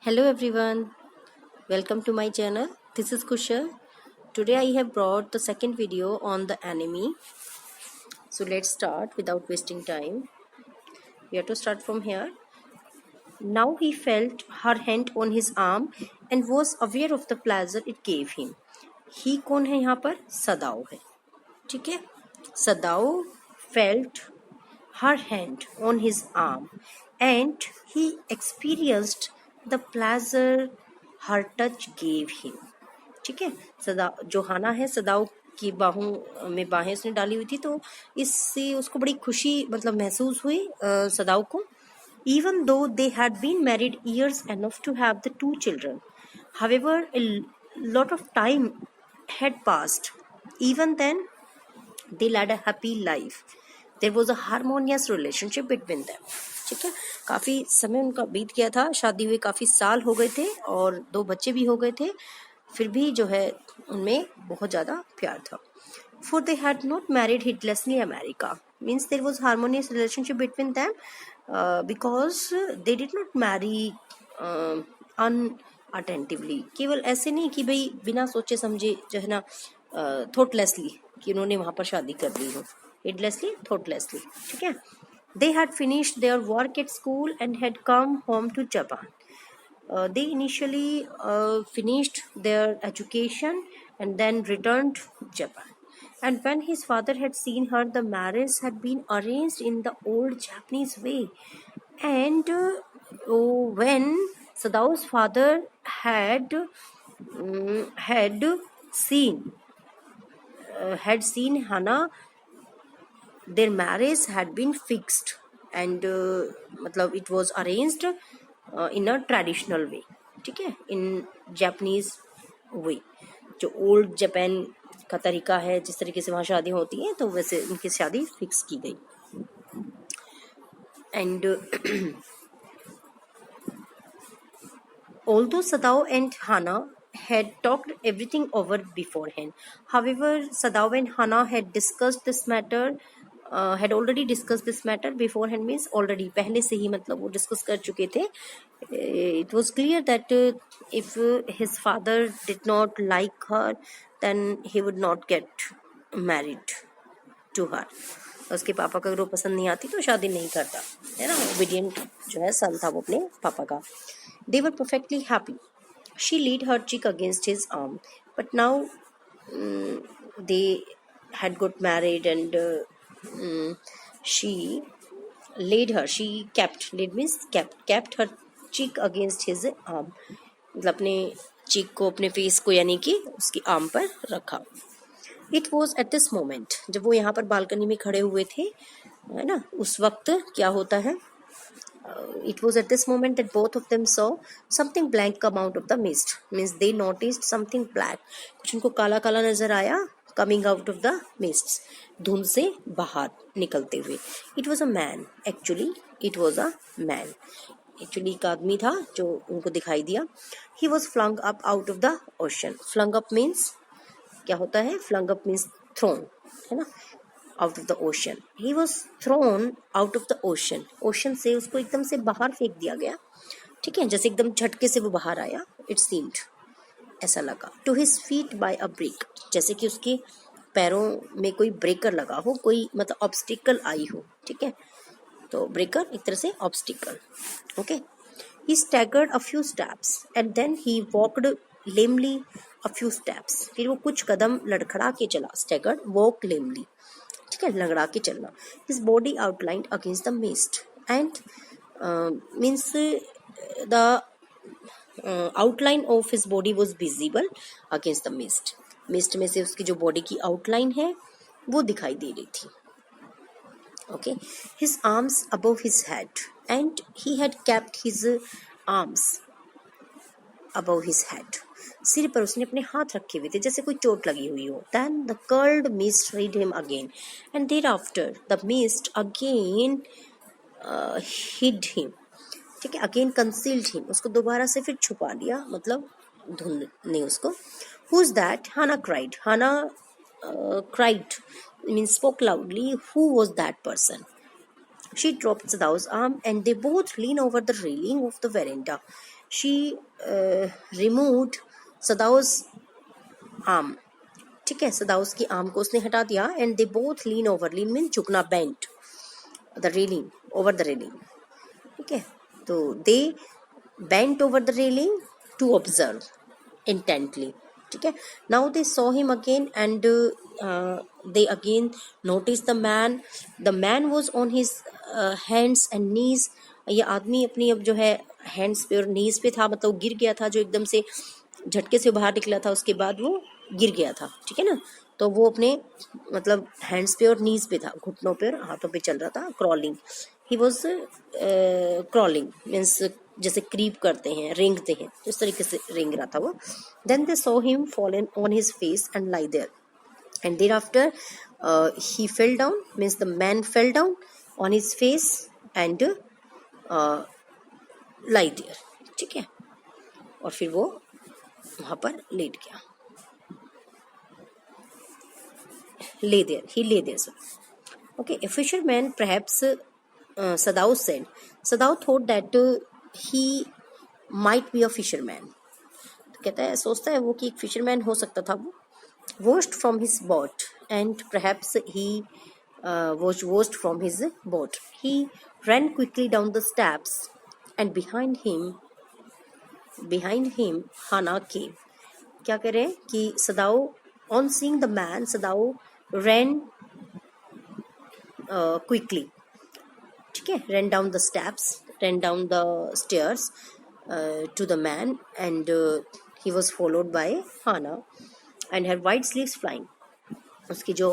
Hello everyone, welcome to my channel. This is Kushal. Today I have brought the second video on the anime. So let's start without wasting time. We have to start from here. Now he felt her hand on his arm and was aware of the pleasure it gave him. He कौन है यहाँ पर? सदाओ है. ठीक है? सदाओ felt her hand on his arm and he experienced the pleasure her touch gave him. ठीक है. सदा जो हाना है सदाओ की बाहों में बाहें उसने डाली हुई थी तो इससे उसको बड़ी खुशी मतलब महसूस हुई सदाओ को. Even though they had been married years enough to have the two children, however a lot of time had passed. Even then they led a happy life. There was a harmonious relationship between them. ठीक है. काफी समय उनका बीत गया था, शादी हुए काफी साल हो गए थे और 2 बच्चे भी हो गए थे, फिर भी जो है उनमें बहुत ज्यादा प्यार था. For they had not married heedlessly America, means there was harmonious relationship between them because they did not marry unattentively. केवल ऐसे नहीं कि भाई बिना सोचे समझे जो है ना थॉटलेसली कि उन्होंने वहां पर शादी कर ली हो. heedlessly, thoughtlessly. ठीक है. They had finished their work at school and had come home to Japan. They initially finished their education and then returned to Japan. And when his father had seen her, the marriage had been arranged in the old Japanese way. And when Sadao's father had seen Hana, their marriage had been fixed and मतलब it was arranged in a traditional way. ठीक है. in Japanese way, जो old Japan का तरीका है, जिस तरीके से वहाँ शादी होती है तो वैसे उनकी शादी फिक्स की गई. and although Sadao and Hana had talked everything over beforehand, however Sadao and Hana had discussed this matter had already discussed this matter beforehand, means already पहले से ही मतलब वो डिस्कस कर चुके थे. It was clear that if his father did not like her then he would not get married to her. उसके पापा का अगर वो पसंद नहीं आती तो शादी नहीं करता है ना. ओबीडियंट जो है सन था वो अपने पापा का. They were perfectly happy. She laid her cheek against his arm, but now they had got married and she kept her cheek against his arm. मतलब अपने चीक को अपने फेस को यानी कि उसकी आर्म पर रखा. It was at this moment, जब वो यहाँ पर बालकनी में खड़े हुए थे है ना, उस वक्त क्या होता है. It was at this moment that both of them saw something blank come out of the mist, means they noticed something black. कुछ उनको काला काला नजर आया coming out of the mists, धुंध से बाहर निकलते हुए. It was a man. Actually it was a man. Actually एक आदमी था जो उनको दिखाई दिया. He was flung up out of the ocean. Flung up means क्या होता है. Flung up means thrown है ना, out of the ocean. He was thrown out of the ocean. Ocean से उसको एकदम से बाहर फेंक दिया गया. ठीक है, जैसे एकदम झटके से वो बाहर आया. It seemed, ऐसा लगा. To his feet by a brick, जैसे कि उसके पैरों में कोई ब्रेकर लगा हो, कोई मतलब ऑब्स्टिकल आई हो. ठीक है, तो ब्रेकर एक तरह से obstacle. Okay. He staggered a few steps and then he walked lamely a few steps. फिर वो कुछ कदम लड़खड़ा के चला. Staggered, walk lamely. ठीक है, लंगड़ा के चलना. His body outlined against the mist and means the outline of his body was visible against the mist. Mist में से उसकी जो बॉडी की आउटलाइन है वो दिखाई दे रही थी. Okay. His arms above his head and he had kept his arms above his head. सिर पर उसने अपने हाथ रखे हुए थे जैसे कोई चोट लगी हुई हो. Then the curled mist hid him again and thereafter the mist again hid him. ठीक है, again concealed him, उसको दोबारा से फिर छुपा लिया, मतलब धुंध ने उसको. Who's that? Hannah cried. Hannah cried means spoke loudly. Who was that person? She dropped Sadao's arm and they both leaned over the railing of the veranda. She removed Sadao's arm. ठीक है, सदाउस की arm को उसने हटा दिया and they both lean over, lean mean झुकना, bent the railing, over the railing. ठीक है, तो they bent over the railing to observe intently. ठीक है, now they saw him again and they again noticed the man was on his hands and knees. ये आदमी अपनी अब जो है हैंड्स पे और नीज पे था, मतलब गिर गया था, जो एकदम से झटके से बाहर निकला था, उसके बाद वो गिर गया था. ठीक है ना, तो वो अपने मतलब हैंड्स पे और नीज पे था, घुटनों पे और हाथों पे चल रहा था. Crawling, he was crawling means जैसे क्रीप करते हैं, रेंगते हैं, तो इस तरीके से रेंग रहा था वो. Then they saw him fallen on his face and lay there and thereafter he fell down, means the man fell down on his face and lie there. ठीक है, और फिर वो वहां पर लेट गया. lay there, he lay there. So okay, a fisherman perhaps, Sadao said. Sadao thought that he might be a fisherman. तो कहता है, सोचता है वो कि एक फिशरमैन हो सकता था वो. Washed from his boat, and perhaps he was washed from his boat. He ran quickly down the steps, and behind him, Hana came. क्या कह रहे हैं कि सदाओ, on seeing the man, Sadao ran quickly. ठीक है, ran down the stairs to the man, and he was followed by Hana. And her white sleeves flying, उसकी जो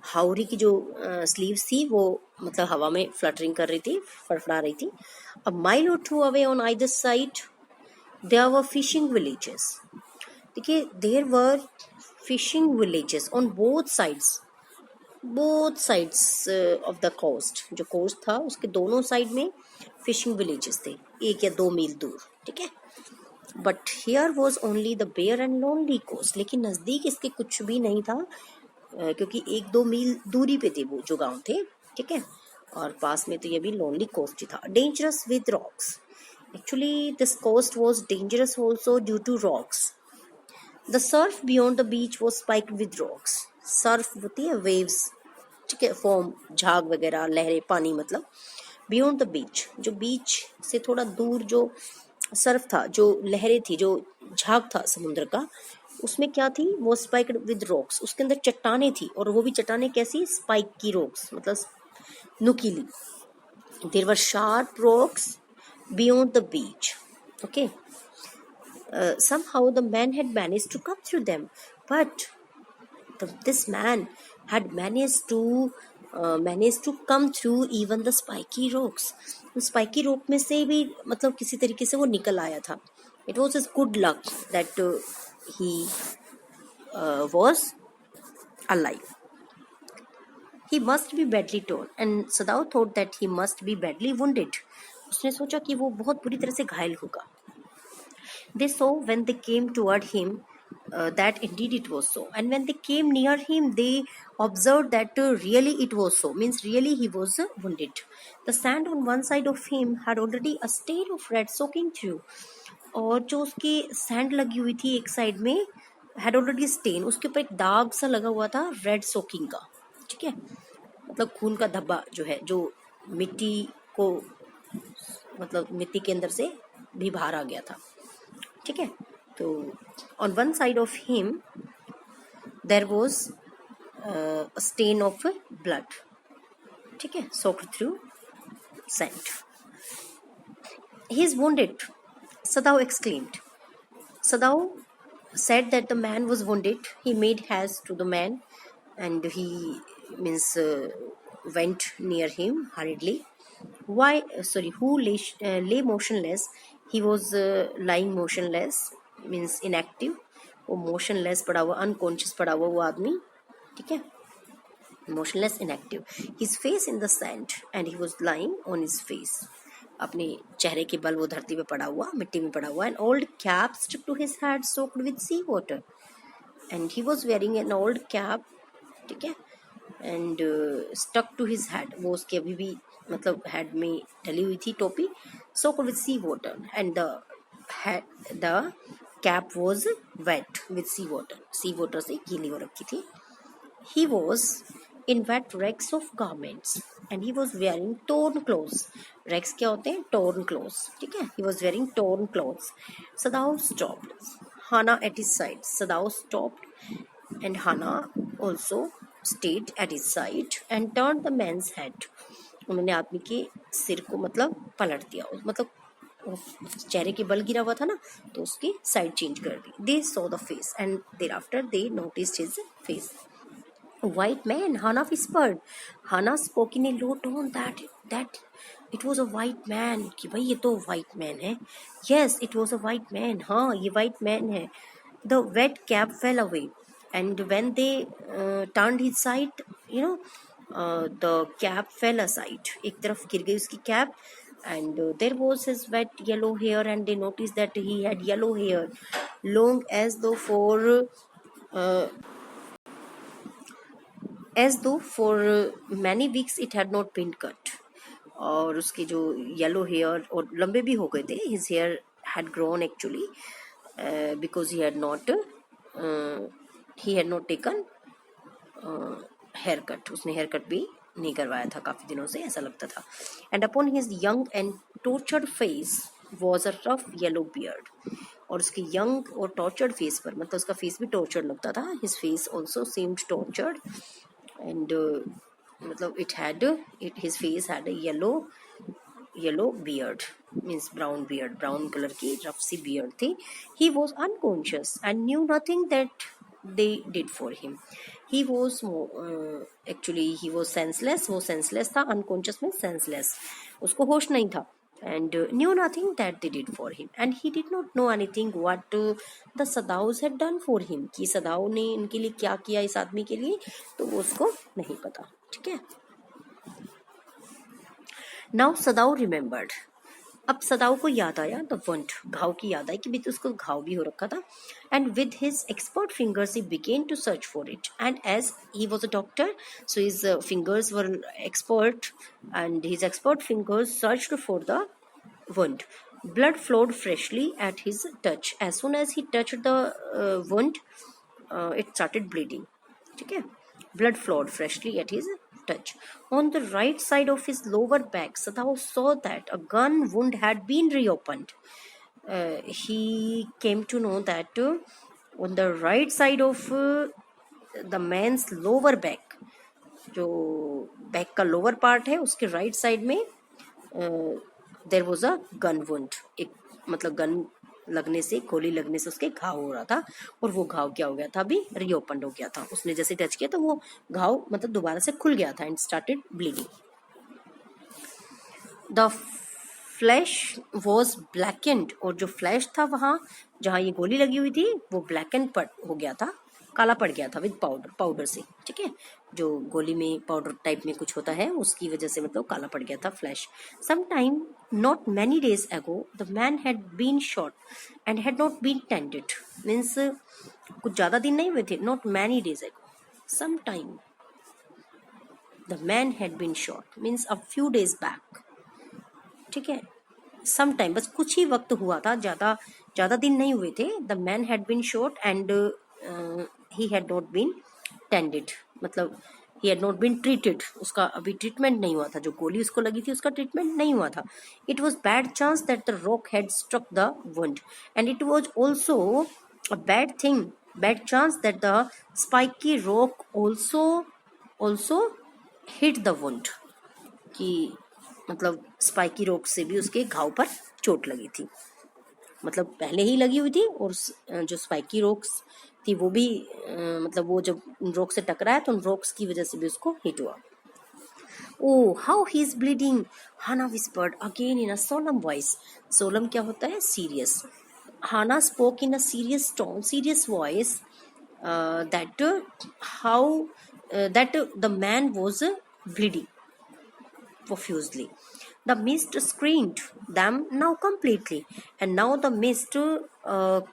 हाउरी की जो स्लीव्स थी वो मतलब हवा में फ्लटरिंग कर रही थी, फड़फड़ा रही थी. A mile or two away on either side there were fishing villages. देखिए, there were fishing villages on both sides of the coast. जो कोस्ट था उसके दोनों साइड में फिशिंग विलेजेस थे, 1 या 2 मील दूर. ठीक है, but here was only the bare and lonely coast. लेकिन नज़दीक इसके कुछ भी नहीं था, क्योंकि 1-2 मील दूरी पे थे वो जो गांव थे. ठीक है, और पास में तो ये भी लोनली कोस्ट ही था. Dangerous with rocks. Actually this coast was dangerous also due to rocks. The surf beyond the beach was spiked with rocks. Surf होती है वेव्स, ठीक है, फॉर्म, झाग वगैरह, लहरें, पानी मतलब. बियॉन्ड द बीच, जो बीच से थोड़ा दूर जो सर्फ था, जो लहरें थी, जो झाग था समुद्र का, उसमें क्या थी, वो स्पाइक्ड विद रॉक्स. उसके अंदर चट्टाने थी, और वो भी चट्टाने कैसी, स्पाइक की रॉक्स, मतलब नुकीली. There were sharp rocks beyond the beach. Okay, somehow the man had managed to come through them, but this man had managed to come through even the spiky rocks. Spiky रोक में से भी मतलब किसी तरीके से वो निकल आया था. It was his good luck that he was alive. He must be badly torn, and Sadao thought that he must be badly wounded. उसने सोचा कि वो बहुत बुरी तरह से घायल होगा. They saw when they came toward him that indeed it was so, and when they came near him they observed that really it was so, means really he was wounded. The sand on one side of him had already a stain of red soaking through. और जो उसकी sand लगी हुई थी एक side में, had already stain, उसके ऊपर एक दाग सा लगा हुआ था रेड सोकिंग का. ठीक है, मतलब खून का धब्बा जो है, जो मिट्टी को मतलब मिट्टी के अंदर से भी बाहर आ गया था. ठीक है, तो on one side of him there was a stain of blood. ठीक है, soaked through sand. He is wounded, Sadao exclaimed. Sadao said that the man was wounded. He made haste to the man and he means went near him hurriedly. Who lay motionless. He was lying motionless, means inactive. वो motionless पड़ा हुआ, unconscious पड़ा हुआ वो आदमी. ठीक है, motionless, inactive. His face in the sand and he was lying on his face. अपने चेहरे के बल वो धरती पे पड़ा हुआ, मिट्टी में पड़ा हुआ. An old cap stuck to his head soaked with sea water. And he was wearing an old cap. ठीक है, and stuck to his head. वो उसके अभी भी मतलब हेड में डली हुई थी टोपी, soaked with sea water, and the cap was wet with sea water. sea water से गीली हो रखी थी. He was in wet rags of garments and he was wearing torn clothes. Rags क्या होते हैं? Torn clothes. ठीक है? He was wearing torn clothes. Sadao stopped. Hannah at his side. Sadao stopped and Hannah also stayed at his side and turned the man's head. उन्होंने आदमी के सिर को मतलब पलट दिया, मतलब चेहरे के बल गिरा हुआ था ना, तो उसकी साइड चेंज कर दी. They saw the face and thereafter they noticed his face. A white man, Hannah whispered. Hannah spoke in a low tone that it was a white man. कि भाई ये तो white man है. Yes, it was a white man. हाँ, ये white man है. The wet cap fell away, and when they turned his side, the cap fell aside. एक तरफ गिर गई उसकी cap, and there was his wet yellow hair, and they noticed that he had yellow hair, long as though for many weeks it had not been cut. और उसके जो yellow hair और लंबे भी हो गए थे. His hair had grown actually because he had not taken hair cut. उसने हेयर कट भी नहीं करवाया था काफी दिनों से, ऐसा लगता था. And upon his young and tortured face was a rough yellow beard. और उसके यंग और टॉर्चर्ड फेस पर, मतलब उसका फेस भी टॉर्चर्ड लगता था. His face also seemed tortured and मतलब his face had a yellow beard, means brown beard, brown color की रफ सी beard थी. He was unconscious and knew nothing that they did for him. He was actually he was senseless. वो senseless था. unconscious में senseless, उसको होश नहीं था. and knew nothing that they did for him, and he did not know anything what the Sadaus had done for him, कि सदाओ ने इनके लिए क्या किया इस आदमी के लिए, तो वो उसको नहीं पता. ठीक है. Now Sadao remembered. अब सदाओ को याद आया द वंट, घाव की याद आई कि भी तो उसको घाव भी हो रखा था. And with his expert fingers he began to search for it. And as he was a doctor, so his fingers were expert and his expert fingers searched for the wound. Blood flowed freshly at his touch. As soon as he touched the wound, it started bleeding. ठीक है. Blood flowed freshly at his touch. On the right side of his lower back, Sadao saw that a gun wound had been reopened. He came to know that on the right side of the man's lower back, जो back का lower part है उसके right side में there was a gun wound. एक मतलब gun लगने से, गोली लगने से उसके घाव हो रहा था, और वो घाव क्या हो गया था, अभी रीओपन हो गया था. उसने जैसे टच किया तो वो घाव मतलब दोबारा से खुल गया था and started bleeding. The flesh was blackened. और जो फ्लैश था वहां जहां ये गोली लगी हुई थी वो ब्लैकेंड हो गया था, काला पड़ गया था विद पाउडर से. ठीक है. जो गोली में पाउडर टाइप में कुछ होता है उसकी वजह से मतलब काला पड़ गया था flesh. Some time not many days ago the man had been shot and had not been tended. Means कुछ ज्यादा दिन नहीं हुए थे. Not many days ago, some time the man had been shot means a few days back. ठीक है. Some time बस कुछ ही वक्त हुआ था, ज्यादा दिन नहीं हुए थे. The man had been shot and he had not been tended, मतलब he had not been treated. उसका अभी ट्रीटमेंट नहीं हुआ था. जो गोली उसको लगी थी उसका ट्रीटमेंट नहीं हुआ था. It was bad chance that the rock had struck the wound, and it was also a bad chance that the spiky rock also hit the wound, कि मतलब स्पाइकी रॉक से भी उसके घाव पर चोट लगी थी. मतलब पहले ही लगी हुई थी और जो स्पाइकी रॉक्स थी वो भी मतलब वो जब उन रॉक से टकराया तो उन रॉक्स की वजह से भी उसको हिट हुआ. Oh, how he is bleeding, Hannah whispered again in a solemn voice. Solemn क्या होता है? Serious. Hannah spoke in a serious tone, serious voice, that the man was bleeding profusely. The mist screened them now completely, and now the mist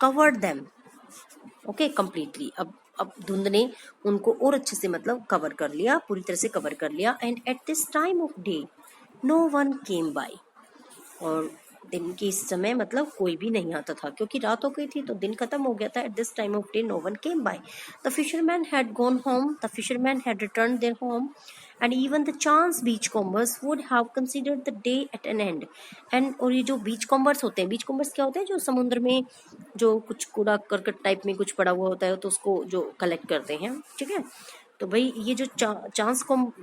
covered them. Okay, completely. अब धुंध ने उनको और अच्छे से मतलब कवर कर लिया, पूरी तरह से कवर कर लिया. And at this time of day no one came by, और दिन के इस समय मतलब कोई भी नहीं आता था, क्योंकि रात हो गई थी तो दिन खत्म हो गया था. At this time of day no one came by. The fisherman had gone home, the fisherman had return their home, and even the chance beach combers would have considered the day at an end. And और ये जो बीच combers होते हैं, बीच combers क्या होते हैं, जो समुद्र में जो कुछ कूड़ा करकट टाइप में कुछ पड़ा हुआ होता है तो उसको जो कलेक्ट करते हैं, ठीक है. तो भाई ये जो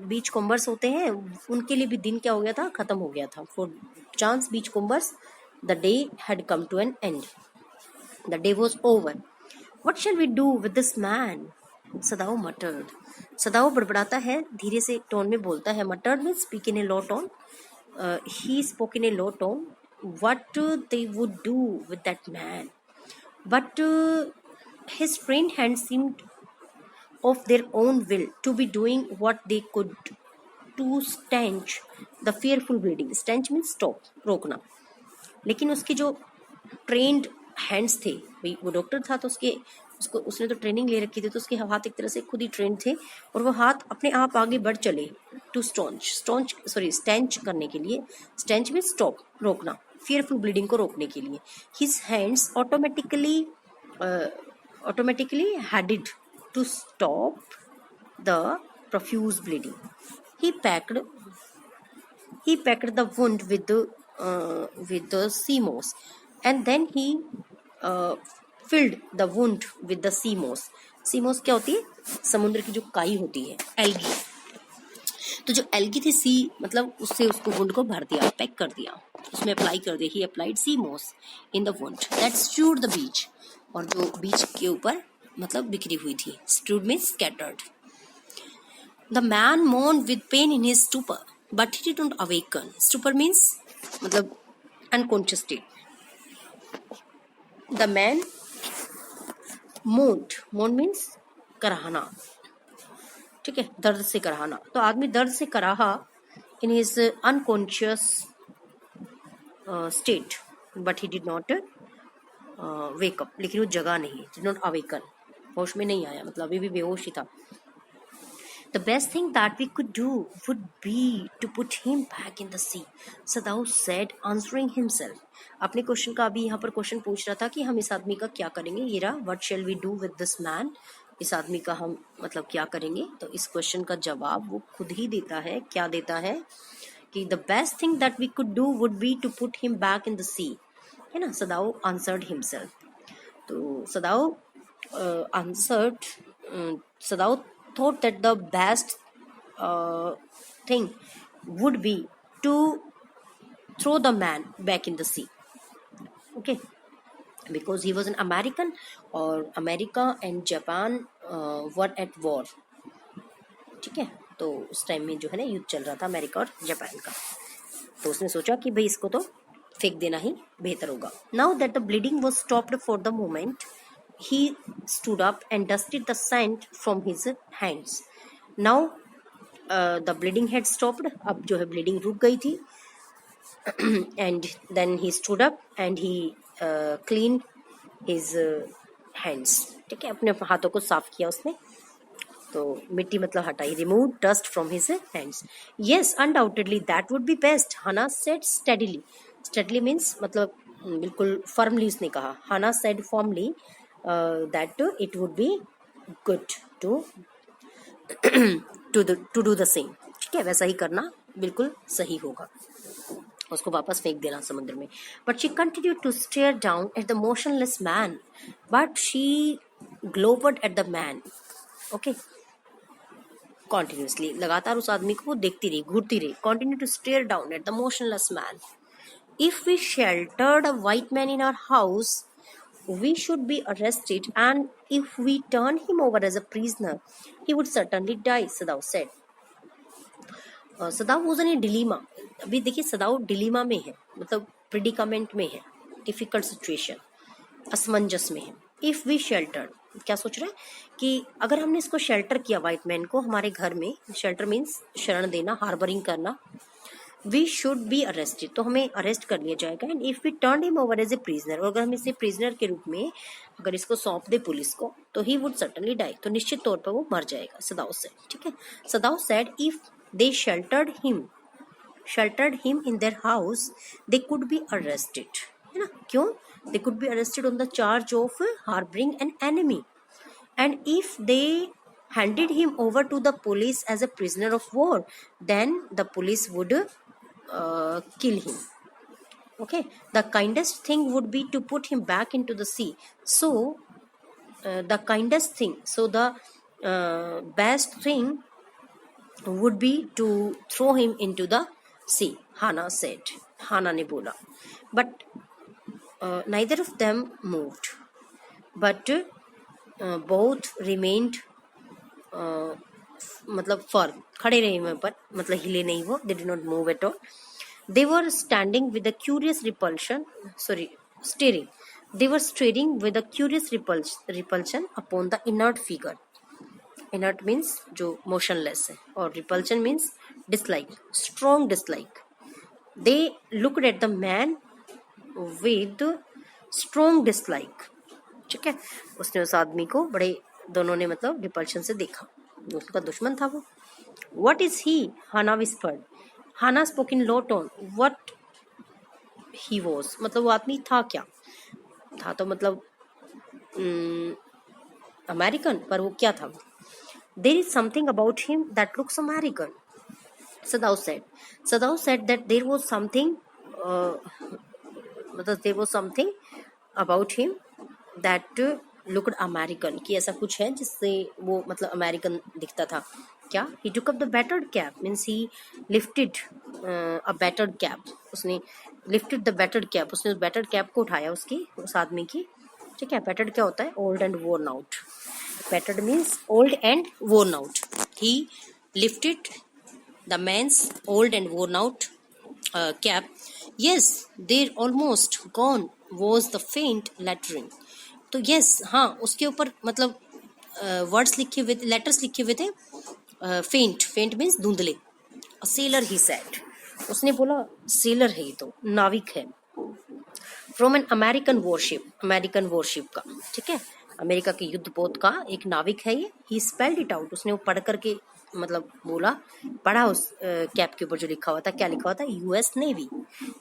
बीच कॉम्बर्स होते हैं उनके लिए भी दिन क्या हो गया था, खत्म हो गया था. For chance beach combers the day had come to an end, the day was over. What shall we do with this man, Sadao muttered. Sadao बड़बड़ाता है, धीरे से टोन में बोलता है. Muttered mean speak in a low tone. He spoke in a low tone. What they would do with that man, but his trained hands seemed of their own will to be doing what they could to stanch the fearful bleeding. Stanch means stop, रोकना. लेकिन उसके जो trend hands थे, भाई वो doctor था तो उसने तो ट्रेनिंग ले रखी थी, तो उसके हाथ एक तरह से खुद ही ट्रेंड थे और वो हाथ अपने आप आगे बढ़ चले टू स्टेंच करने के लिए. स्टेंच में स्टॉप, रोकना, फियरफुल ब्लीडिंग को रोकने के लिए. His hands automatically headed to stop the profuse bleeding. He packed the wound with the sea moss, and then he filled the wound with the sea moss. sea moss क्या होती है, समुद्र की जो काई होती है, एल्गी. तो जो एल्गी थी, सी मतलब उससे उसको वुंड को भर दिया, पैक कर दिया, उसमें अप्लाई कर दिया. ही applied sea moss in the wound that strewed the beach, और जो बीच के ऊपर मतलब बिखरी हुई थी. Strewed means scattered. The man moaned with pain in his stupor but he did not awaken. Stupor means मतलब अनकॉन्शियस स्टेट. द मैन मोर्न मीन्स कराहना, ठीक है, दर्द से कराहना. तो आदमी दर्द से कराहा in his unconscious state, but he did not wake up, लेकिन वो जगा नहीं, डिड नॉट अवेकन, होश में नहीं आया, मतलब अभी भी बेहोश ही था. The best thing that we could do would be to put him back in the sea, Sadao said, answering himself. अपने क्वेश्चन का अभी यहाँ पर क्वेश्चन पूछ रहा था कि हम इस आदमी का क्या करेंगे. ये रहा, what shall we do with this man, इस आदमी का हम मतलब क्या करेंगे. तो इस क्वेश्चन का जवाब वो खुद ही देता है. क्या देता है कि the best thing that we could do would be to put him back in the sea, है ना. सदाओ answered himself. तो सदाओ सदाओ thought that the best thing would be to throw the man back in the sea. Okay, because he was an American, और America and Japan were at war. ठीक है, तो उस time में जो है ना युद्ध चल रहा था अमेरिका और जापान का. तो उसने सोचा कि भाई इसको तो फेंक देना ही बेहतर होगा. Now that the bleeding was stopped for the moment, he stood up and dusted the sand from his hands. Now the bleeding had stopped. अब जो है bleeding रुक गई थी. And then he stood up and he cleaned his hands. ठीक है, अपने हाथों को साफ किया उसने. तो मिट्टी मतलब हटाई. Removed dust from his hands. Yes, undoubtedly that would be best, Hannah said steadily. Steadily means मतलब बिल्कुल firmly उसने कहा. Hannah said firmly that it would be good to do the same. ठीक है, वैसा ही करना बिल्कुल सही होगा, उसको वापस फेंक देना समुद्र में. But she continued to stare down at the motionless man. But she glowered at the man. Okay, continuously, लगातार उस आदमी को वो देखती रही, घूरती रही. Continue to stare down at the motionless man. If we sheltered a white man in our house, we should be arrested, and if we turn him over as a prisoner, he would certainly die, Sadao said. Sadao was in a dilemma. अभी देखिए सदाओ dilemma में है, मतलब प्रिडिकामेंट में है, difficult situation, असमंजस में है. इफ वी शेल्टर, क्या सोच रहे हैं कि अगर हमने इसको शेल्टर किया व्हाइट मैन को हमारे घर में, शेल्टर मीन्स शरण देना, हार्बरिंग करना. वी शुड बी अरेस्टेड, तो हमें अरेस्ट कर लिया जाएगा. And if we turn him over as a prisoner, और अगर हम इसे प्रिजनर के रूप में अगर इसको सौंप दे पुलिस को, तो ही वुड सर्टनली डाई, तो निश्चित तौर पर वो मर जाएगा. सदाओ से, ठीक है. Sadao said if they sheltered him sheltered him in their house, they could be arrested. है ना, क्यों? They could be arrested on the charge of harboring an enemy, and if they handed him over to the police as a prisoner of war, then the police would kill him. Okay, the kindest thing would be to put him back into the sea. So the kindest thing, so the best thing would be to throw him into the sea, Hannah said. Hannah ने बोला. But neither of them moved, but both remained मतलब firm, खड़े रहे वहाँ पर, मतलब हिले नहीं वो. They did not move at all. They were standing with a curious repulsion, staring. They were staring with a curious repulsion upon the inert figure. Inert means जो motionless है, और repulsion means dislike, strong dislike. They looked at the man with strong dislike. ठीक है, उसने उस आदमी को बड़े, दोनों ने मतलब रिपल्शन से देखा, उसका दुश्मन था वो. What is he? Hannah whispered. Hannah spoke in low tone. What he was, मतलब वो आदमी था क्या? था तो मतलब अमेरिकन, पर वो क्या था? There is something about him that looks American, Sadao said. Sadao said that there was something, मतलब there was something about him that looked American, कि ऐसा कुछ है जिससे वो मतलब अमेरिकन दिखता था. क्या? He took up the battered cap, means he lifted a battered cap. उसने lifted the battered cap, उसने उस battered cap को उठाया उसकी, उस आदमी की. ठीक है, battered क्या होता है? Old and worn out. Battered means old and worn out. He lifted the man's old and worn out cap. Yes, there almost gone was the faint lettering. तो yes, हाँ, उसके ऊपर मतलब वर्ड्स लिखे हुए थे, लेटर्स लिखे हुए थे. फेंट, फेंट मीन्स धुंधले. सेलर ही सेड, उसने बोला सेलर है, ये तो नाविक है. From an American worship, American worship का, ठीक है, अमेरिका के युद्धपोत का एक नाविक है ये. ही स्पेल्ड इट आउट, उसने वो पढ़ करके मतलब बोला, पढ़ा उस कैप के ऊपर जो लिखा हुआ था. क्या लिखा हुआ था? US navy.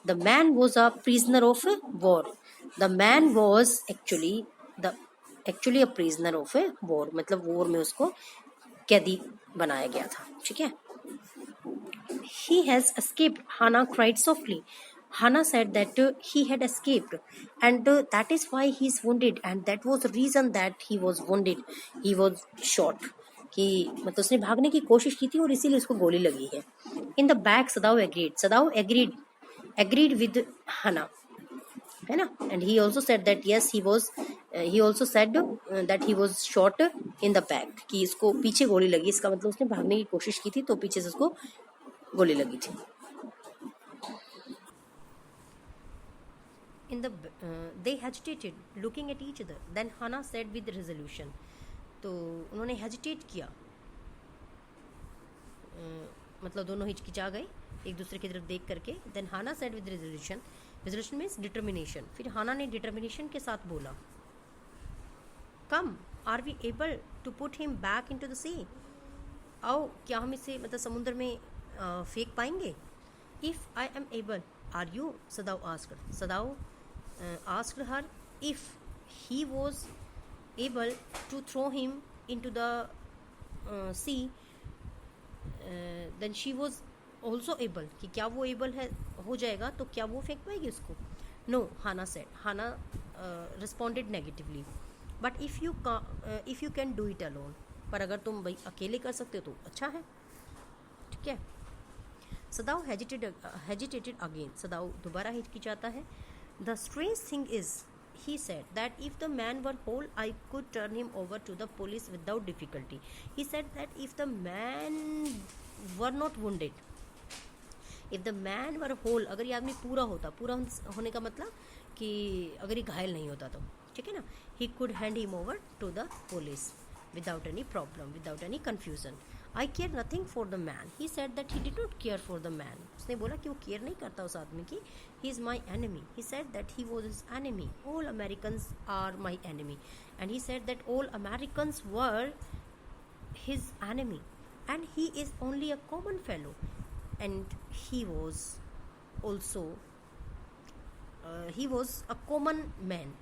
The man was a prisoner of war. The man was actually a prisoner of war, मतलब वॉर में उसको कैदी बनाया गया था. ठीक है. He has escaped, Hannah cried softly. Hannah said that he had escaped, and that is why he is wounded, and that was the reason that he was wounded. He was shot. कि मतलब उसने भागने की कोशिश की थी और इसीलिए उसको गोली लगी है. In the back, Sadao agreed. Sadao agreed with Hannah, है ना. And he also said that yes, he also said that he was shot in the back, कि इसको पीछे गोली लगी. इसका मतलब उसने भागने की कोशिश की थी तो पीछे से उसको गोली लगी थी. They hesitated, looking at each other. Then Hannah said with resolution. तो उन्होंने hesitate किया, मतलब दोनों हिचकिचा गए एक दूसरे की तरफ देख करके. Then Hannah said with resolution. Resolution means determination. फिर हाना ने determination के साथ बोला, Come, are we able to put him back into the sea? आओ, क्या हम इसे मतलब समुद्र में फेंक पाएंगे? If I am able, are you? Sadao asked. Sadao asked her if he was able to throw him into the sea. Then she was also able, कि क्या वो able है, हो जाएगा तो क्या वो फेंक पाएगी उसको? No, Hannah said. Hannah responded negatively. But if you can do it alone, पर अगर तुम भाई अकेले कर सकते हो तो अच्छा है. ठीक है. Sadao hesitated again. Sadao दोबारा हिचकिचाता है. The strange thing is, he said, that if the man were whole, I could turn him over to the police without difficulty. He said that if the man were not wounded, if the man were whole, अगर ये आदमी पूरा होता, पूरा होने का मतलब कि अगर ये घायल नहीं होता तो ठीक है ना, he could hand him over to the police without any problem, without any confusion. I care nothing for the man. He said that he did not care for the man. उसने बोला कि वो केयर नहीं करता उस आदमी की. He is my enemy. He said that he was his enemy. All Americans are my enemy. And he said that all Americans were his enemy. And he is only a common fellow. and he was also he was a common man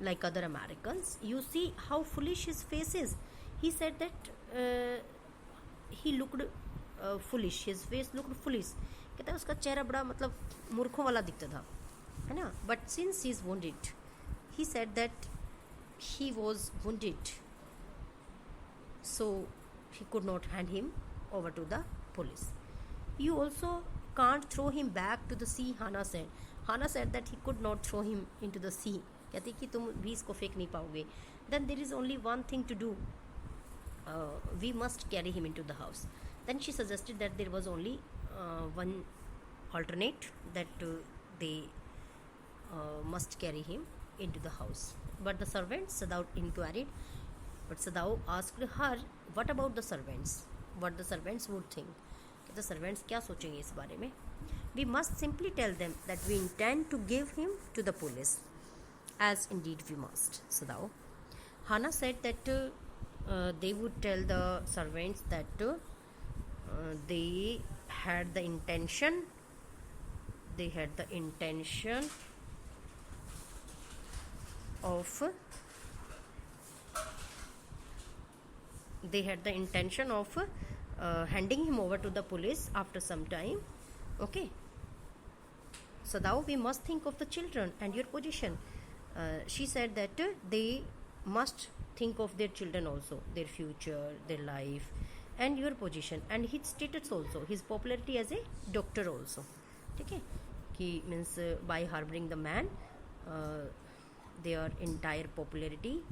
like other Americans. You see how foolish his face is. He said that he looked foolish. His face looked foolish. कहता है उसका चेहरा बड़ा मतलब मूर्खों वाला दिखता था, है ना. But since he is wounded, he said that he was wounded, so he could not hand him over to the police. You also can't throw him back to the sea, Hannah said. Hannah said that he could not throw him into the sea. कहती कि तुम भी इसको फेंक नहीं पाओगे. Then there is only one thing to do. We must carry him into the house. Then she suggested that there was only one alternate, that they must carry him into the house. But the servants, Sadao inquired. But Sadao asked her, what about the servants? What the servants would think? कहते servants क्या सोचेंगे इस बारे में? We must simply tell them that we intend to give him to the police. As indeed we must, Sadao. Hannah said that they would tell the servants that they had the intention of handing him over to the police after some time. Okay. So now we must think of the children and your position. She said that they must think of their children also, their future, their life, and your position, and his status also, his popularity as a doctor also. ठीक है कि means by harboring the man, their entire popularity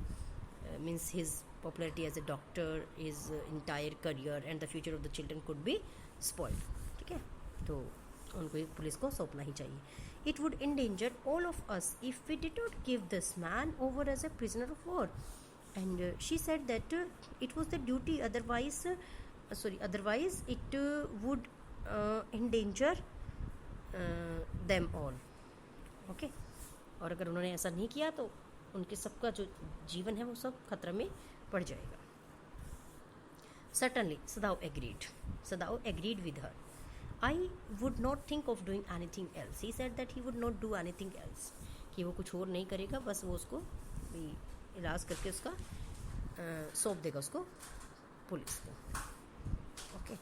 means his popularity as a doctor, his entire career and the future of the children could be spoiled. ठीक है, तो उनको police को सौंपना ही चाहिए. It would endanger all of us if we did not give this man over as a prisoner of war. And she said that it was the duty, otherwise it would endanger them all. Okay. और अगर उन्होंने ऐसा नहीं किया तो उनके सबका जो जीवन है वो सब खतरे में पड़ जाएगा. Certainly, Sadao agreed with her. I would not think of doing anything else. He said that he would not do anything else. कि वो कुछ और नहीं करेगा, बस वो उसको इलाज करके उसका सौंप देगा उसको पुलिस को. ओके.